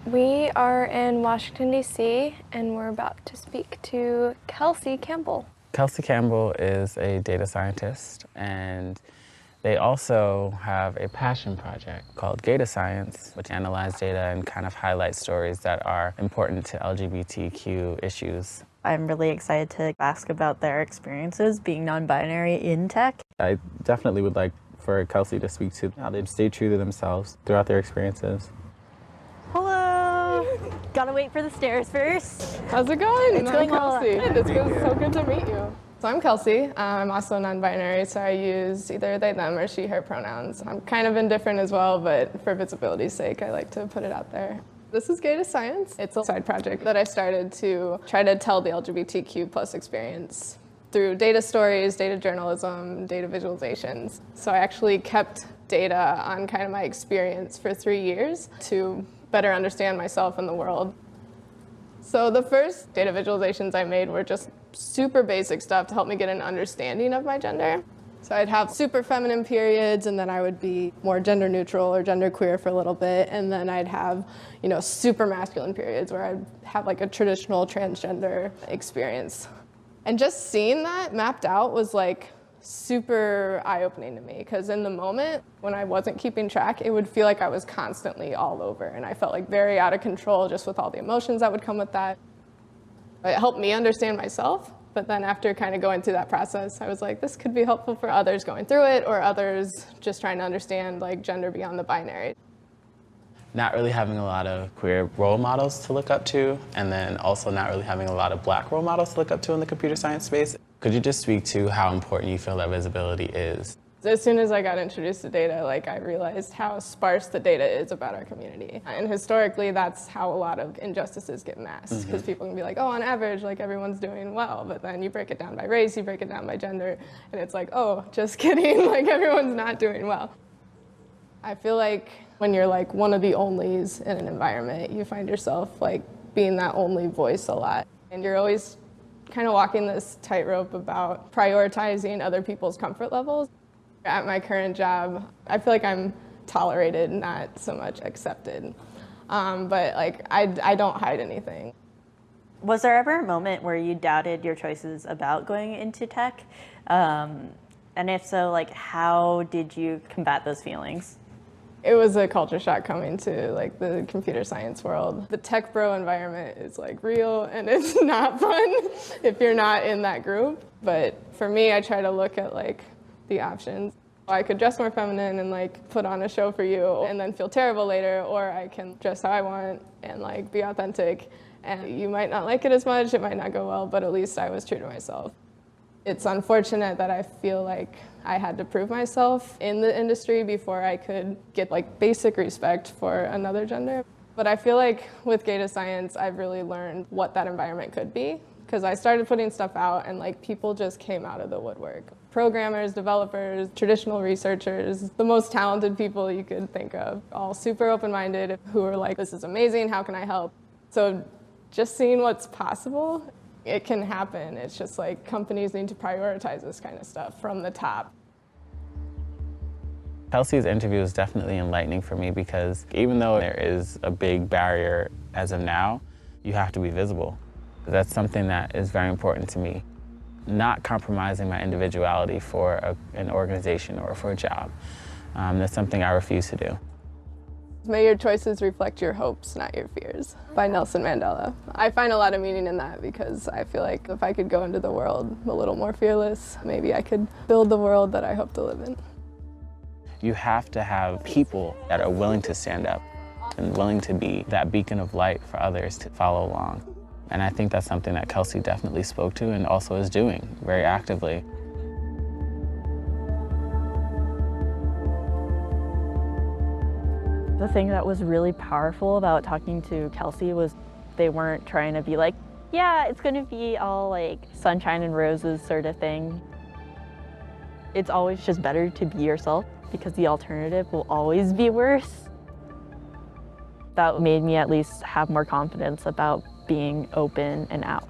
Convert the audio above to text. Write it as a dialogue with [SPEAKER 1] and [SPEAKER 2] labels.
[SPEAKER 1] We are in Washington, D.C., and we're about to speak to Kelsey Campbell.
[SPEAKER 2] Kelsey Campbell is a data scientist, and they also have a passion project called Data Science, which analyzes data and kind of highlights stories that are important to LGBTQ issues.
[SPEAKER 3] I'm really excited to ask about their experiences being non-binary in tech.
[SPEAKER 2] I definitely would like for Kelsey to speak to how they've stayed true to themselves throughout their experiences.
[SPEAKER 3] Hello! Gotta wait for the stairs first.
[SPEAKER 4] How's it going?
[SPEAKER 3] It's going well.
[SPEAKER 4] Kelsey. It's so good to meet you. So I'm Kelsey. I'm also non-binary, so I use either they, them, or she, her pronouns. I'm kind of indifferent as well, but for visibility's sake, I like to put it out there. This is Data Science. It's a side project that I started to try to tell the LGBTQ plus experience through data stories, data journalism, data visualizations. So I actually kept data on kind of my experience for 3 years to better understand myself and the world. So the first data visualizations I made were just super basic stuff to help me get an understanding of my gender. So I'd have super feminine periods, and then I would be more gender neutral or gender queer for a little bit, and then I'd have, super masculine periods where I'd have like a traditional transgender experience. And just seeing that mapped out was like super eye-opening to me, because in the moment when I wasn't keeping track, it would feel like I was constantly all over, and I felt like very out of control just with all the emotions that would come with that. It helped me understand myself, but then after kind of going through that process, I was like, this could be helpful for others going through it, or others just trying to understand like gender beyond the binary.
[SPEAKER 2] Not really having a lot of queer role models to look up to, and then also not really having a lot of Black role models to look up to in the computer science space. Could you just speak to how important you feel that visibility is?
[SPEAKER 4] As soon as I got introduced to data, I realized how sparse the data is about our community. And historically, that's how a lot of injustices get masked, because people can be like, oh, on average, everyone's doing well. But then you break it down by race, you break it down by gender, and it's like, oh, just kidding, everyone's not doing well. I feel like when you're one of the onlys in an environment, you find yourself being that only voice a lot. And you're always kind of walking this tightrope about prioritizing other people's comfort levels. At my current job, I feel like I'm tolerated, not so much accepted. But I don't hide anything.
[SPEAKER 3] Was there ever a moment where you doubted your choices about going into tech? And if so, how did you combat those feelings?
[SPEAKER 4] It was a culture shock coming to the computer science world. The tech bro environment is real, and it's not fun if you're not in that group. But for me, I try to look at the options. I could dress more feminine and put on a show for you and then feel terrible later, or I can dress how I want and be authentic. And you might not like it as much, it might not go well, but at least I was true to myself. It's unfortunate that I feel like I had to prove myself in the industry before I could get basic respect for another gender. But I feel like with data science, I've really learned what that environment could be, because I started putting stuff out and people just came out of the woodwork. Programmers, developers, traditional researchers, the most talented people you could think of, all super open-minded, who were like, this is amazing, how can I help? So just seeing what's possible, it can happen. It's just companies need to prioritize this kind of stuff from the top.
[SPEAKER 2] Kelsey's interview was definitely enlightening for me, because even though there is a big barrier as of now, you have to be visible. That's something that is very important to me. Not compromising my individuality for an organization or for a job. That's something I refuse to do.
[SPEAKER 4] May your choices reflect your hopes, not your fears, by Nelson Mandela. I find a lot of meaning in that, because I feel like if I could go into the world a little more fearless, maybe I could build the world that I hope to live in.
[SPEAKER 2] You have to have people that are willing to stand up and willing to be that beacon of light for others to follow along. And I think that's something that Kelsey definitely spoke to and also is doing very actively.
[SPEAKER 3] The thing that was really powerful about talking to Kelsey was they weren't trying to be like, yeah, it's gonna be all sunshine and roses sort of thing. It's always just better to be yourself, because the alternative will always be worse. That made me at least have more confidence about being open and out.